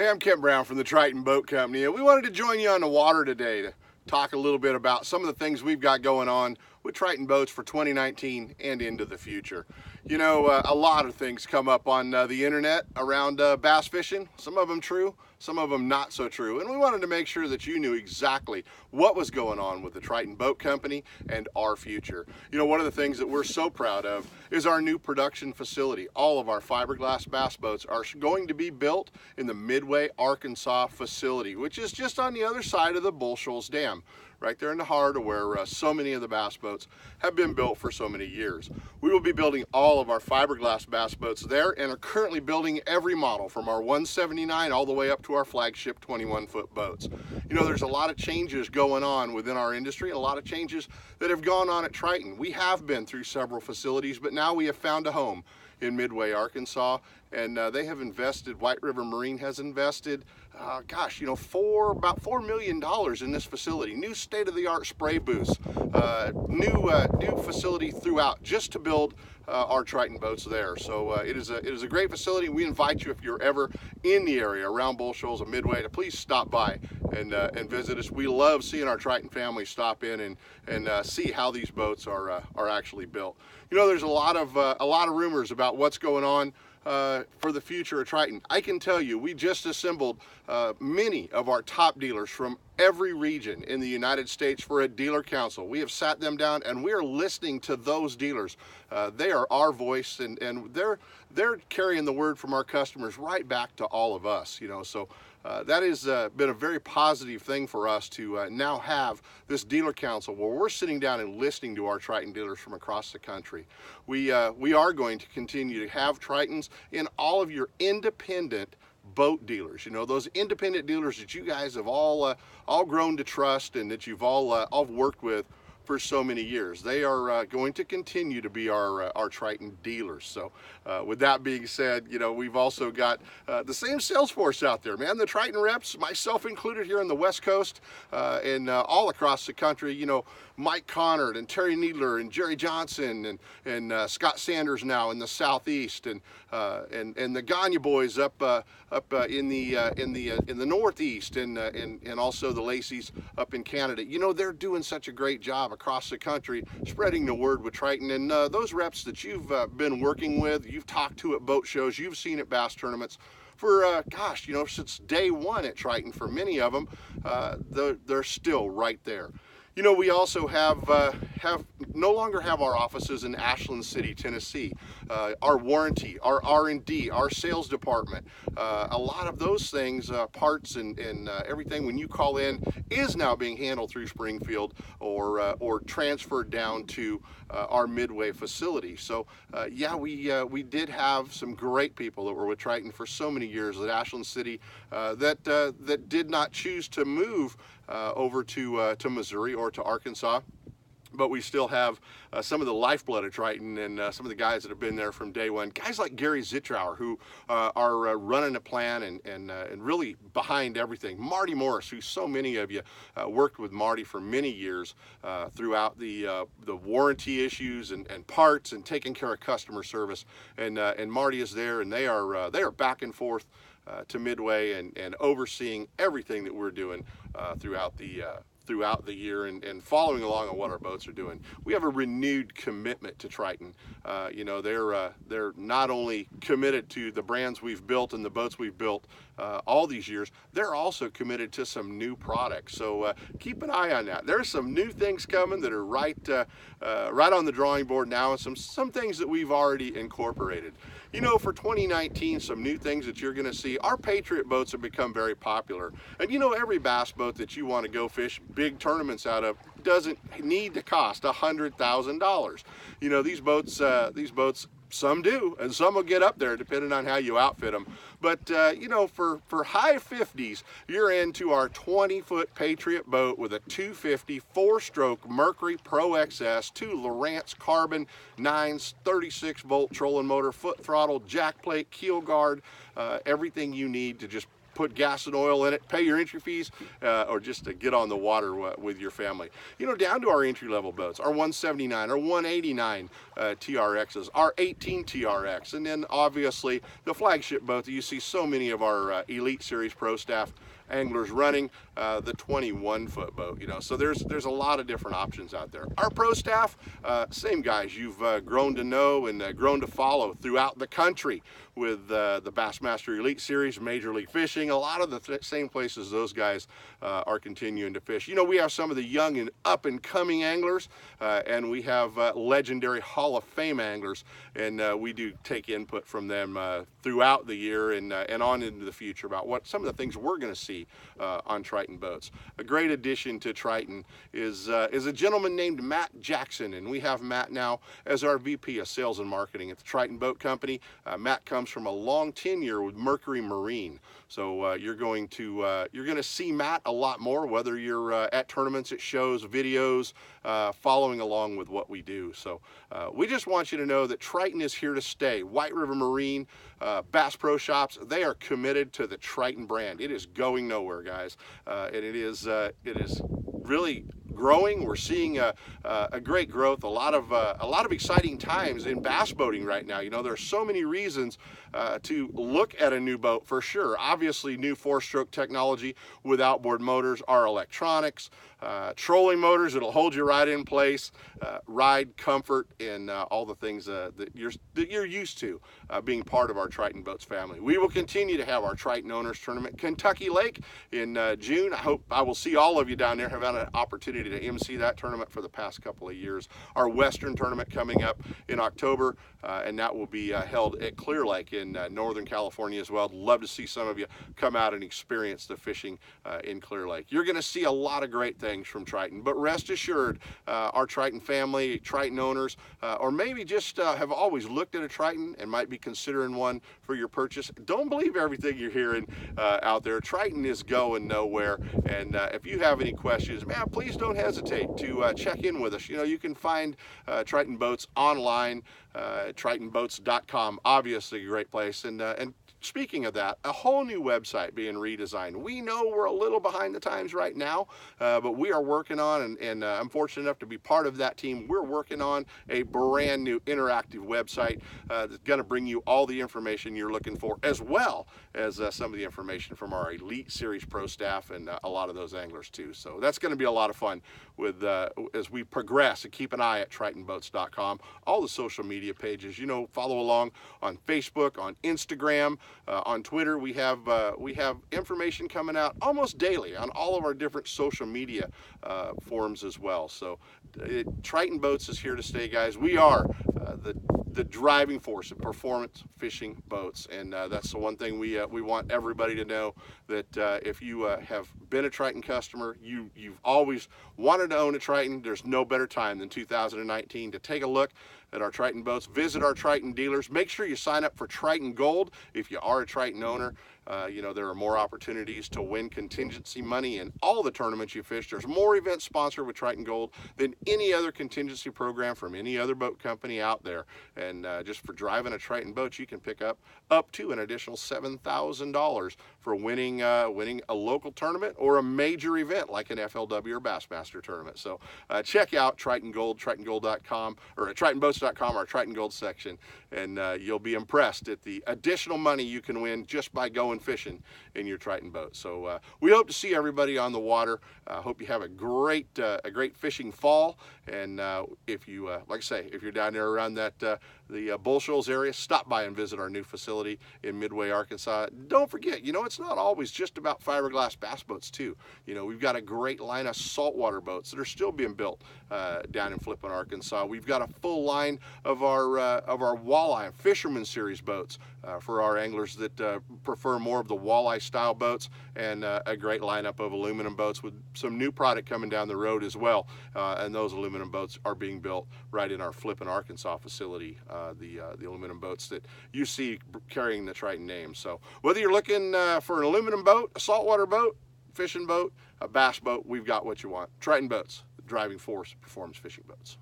Hey, I'm Kent Brown from the Triton Boat Company, and we wanted to join you on the water today to talk a little bit about some of the things we've got going on with Triton Boats for 2019 and into the future. You know, a lot of things come up on the internet around bass fishing, some of them true, some of them not so true, and we wanted to make sure that you knew exactly what was going on with the Triton Boat Company and our future. You know, one of the things that we're so proud of is our new production facility. All of our fiberglass bass boats are going to be built in the Midway, Arkansas facility, which is just on the other side of the Bull Shoals Dam, right there in the heart of where so many of the bass boats have been built for so many years. We will be building all of our fiberglass bass boats there and are currently building every model from our 179 all the way up to our flagship 21-foot boats. You know, there's a lot of changes going on within our industry and a lot of changes that have gone on at Triton. We have been through several facilities, but now we have found a home in Midway, Arkansas, and they have invested, White River Marine has invested, gosh, you know, about $4 million in this facility. New state-of-the-art spray booths, new facility throughout just to build our Triton boats there. So it is a great facility. We invite you, if you're ever in the area around Bull Shoals and Midway, to please stop by and visit us. We love seeing our Triton family stop in and see how these boats are actually built. You know, there's a lot of rumors about what's going on for the future of Triton. I can tell you, we just assembled many of our top dealers from every region in the United States for a dealer council. We have sat them down and we are listening to those dealers. They are our voice, and they're carrying the word from our customers right back to all of us. You know, so that has been a very positive thing for us to now have this dealer council where we're sitting down and listening to our Triton dealers from across the country. We are going to continue to have Tritons in all of your independent boat dealers. You know, those independent dealers that you guys have all grown to trust and that you've all worked with for so many years. They are going to continue to be our Triton dealers. So with that being said, you know, we've also got the same sales force out there, man. The Triton reps, myself included, here on the West Coast and all across the country. You know, Mike Connard and Terry Needler and Jerry Johnson and Scott Sanders now in the Southeast, and the Gagne boys up in the Northeast, and also the Lacey's up in Canada. You know, they're doing such a great job across the country spreading the word with Triton, and those reps that you've been working with, you've talked to at boat shows, you've seen at bass tournaments for gosh, you know, since day one at Triton. For many of them, they're still right there. You know, we also no longer have our offices in Ashland City, Tennessee. Our warranty, our R&D, our sales department, a lot of those things, parts and everything when you call in, is now being handled through Springfield or transferred down to our Midway facility. So yeah, we did have some great people that were with Triton for so many years at Ashland City that did not choose to move over to Missouri or to Arkansas. But we still have some of the lifeblood of Triton and some of the guys that have been there from day one. Guys like Gary Zitrauer, who are running a plan and really behind everything. Marty Morris, who so many of you worked with Marty for many years throughout the warranty issues and parts and taking care of customer service. And Marty is there, and they are back and forth to Midway and overseeing everything that we're doing throughout the year and following along on what our boats are doing. We have a renewed commitment to Triton. You know, they're not only committed to the brands we've built and the boats we've built all these years, they're also committed to some new products. So keep an eye on that. There's some new things coming that are right on the drawing board now, and some things that we've already incorporated. You know, for 2019, some new things that you're going to see. Our Patriot boats have become very popular, and you know, every bass boat that you want to go fish big tournaments out of doesn't need to cost $100,000. You know, these boats, some do, and some will get up there depending on how you outfit them. But you know, for high 50s, you're into our 20-foot Patriot boat with a 250 4-stroke Mercury Pro XS, 2 Lowrance Carbon 9s, 36-volt trolling motor, foot throttle, jack plate, keel guard, everything you need to just put gas and oil in it, pay your entry fees, or just to get on the water with your family. You know, down to our entry-level boats, our 179, our 189 TRXs, our 18 TRX, and then obviously the flagship boat that you see so many of our Elite Series Pro staff anglers running, the 21-foot boat. You know, so there's a lot of different options out there. Our pro staff, same guys you've grown to know and grown to follow throughout the country with the Bassmaster Elite Series, Major League Fishing, a lot of the same places those guys are continuing to fish. You know, we have some of the young and up and coming anglers, and we have legendary Hall of Fame anglers, and we do take input from them throughout the year and on into the future about what some of the things we're going to see on Triton Boats. A great addition to Triton is a gentleman named Matt Jackson, and we have Matt now as our VP of Sales and Marketing at the Triton Boat Company. Matt comes from a long tenure with Mercury Marine, so you're going to see Matt a lot more, whether you're at tournaments, at shows, videos, following along with what we do. So we just want you to know that Triton is here to stay. White River Marine, Bass Pro Shops, they are committed to the Triton brand. It is going nowhere, guys, and it is really growing. We're seeing a great growth, a lot of exciting times in bass boating right now. You know, there's so many reasons to look at a new boat for sure. Obviously, new four-stroke technology with outboard motors, our electronics, trolling motors that'll hold you right in place, ride comfort, and all the things that you're used to being part of our Triton Boats family. We will continue to have our Triton Owners Tournament, Kentucky Lake, in June. I hope I will see all of you down there. Have had an opportunity to MC that tournament for the past couple of years. Our Western Tournament coming up in October, and that will be held at Clear Lake in Northern California as well. I'd love to see some of you come out and experience the fishing in Clear Lake. You're going to see a lot of great things from Triton, but rest assured, our Triton family, Triton owners, or maybe just have always looked at a Triton and might be considering one for your purchase, don't believe everything you're hearing out there. Triton is going nowhere, and if you have any questions, man, please don't hesitate to check in with us. You know, you can find Triton Boats online, tritonboats.com, obviously a great place, and speaking of that, a whole new website being redesigned. We know we're a little behind the times right now, but we are working on, and I'm fortunate enough to be part of that team. We're working on a brand new interactive website that's going to bring you all the information you're looking for, as well as some of the information from our Elite Series Pro staff and a lot of those anglers too. So that's going to be a lot of fun with as we progress. And keep an eye at tritonboats.com. All the social media pages, you know, follow along on Facebook, on Instagram, on Twitter. We have information coming out almost daily on all of our different social media forums as well. So Triton Boats is here to stay, guys. We are the driving force of performance fishing boats, and that's the one thing we want everybody to know, that if you have been a Triton customer, you've always wanted to own a Triton, there's no better time than 2019 to take a look at our Triton boats. Visit our Triton dealers. Make sure you sign up for Triton Gold if you are a Triton owner. You know, there are more opportunities to win contingency money in all the tournaments you fish. There's more events sponsored with Triton Gold than any other contingency program from any other boat company out there. And just for driving a Triton boat, you can pick up to an additional $7,000 for winning a local tournament or a major event like an FLW or Bassmaster tournament. So check out Triton Gold, tritongold.com, or at tritonboats.com, our Triton Gold section, and you'll be impressed at the additional money you can win just by going fishing in your Triton boat. So we hope to see everybody on the water. Hope you have a great fishing fall. And if you, like I say, if you're down there around that the Bull Shoals area, stop by and visit our new facility in Midway, Arkansas. Don't forget, you know, it's not always just about fiberglass bass boats too. You know, we've got a great line of saltwater boats that are still being built down in Flippin, Arkansas. We've got a full line of our walleye fisherman series boats for our anglers that prefer more of the walleye style boats, and a great lineup of aluminum boats with some new product coming down the road as well. And those aluminum boats are being built right in our Flippin, Arkansas facility. The aluminum boats that you see carrying the Triton name. So whether you're looking for an aluminum boat, a saltwater boat, fishing boat, a bass boat, we've got what you want. Triton Boats, the driving force, performance fishing boats.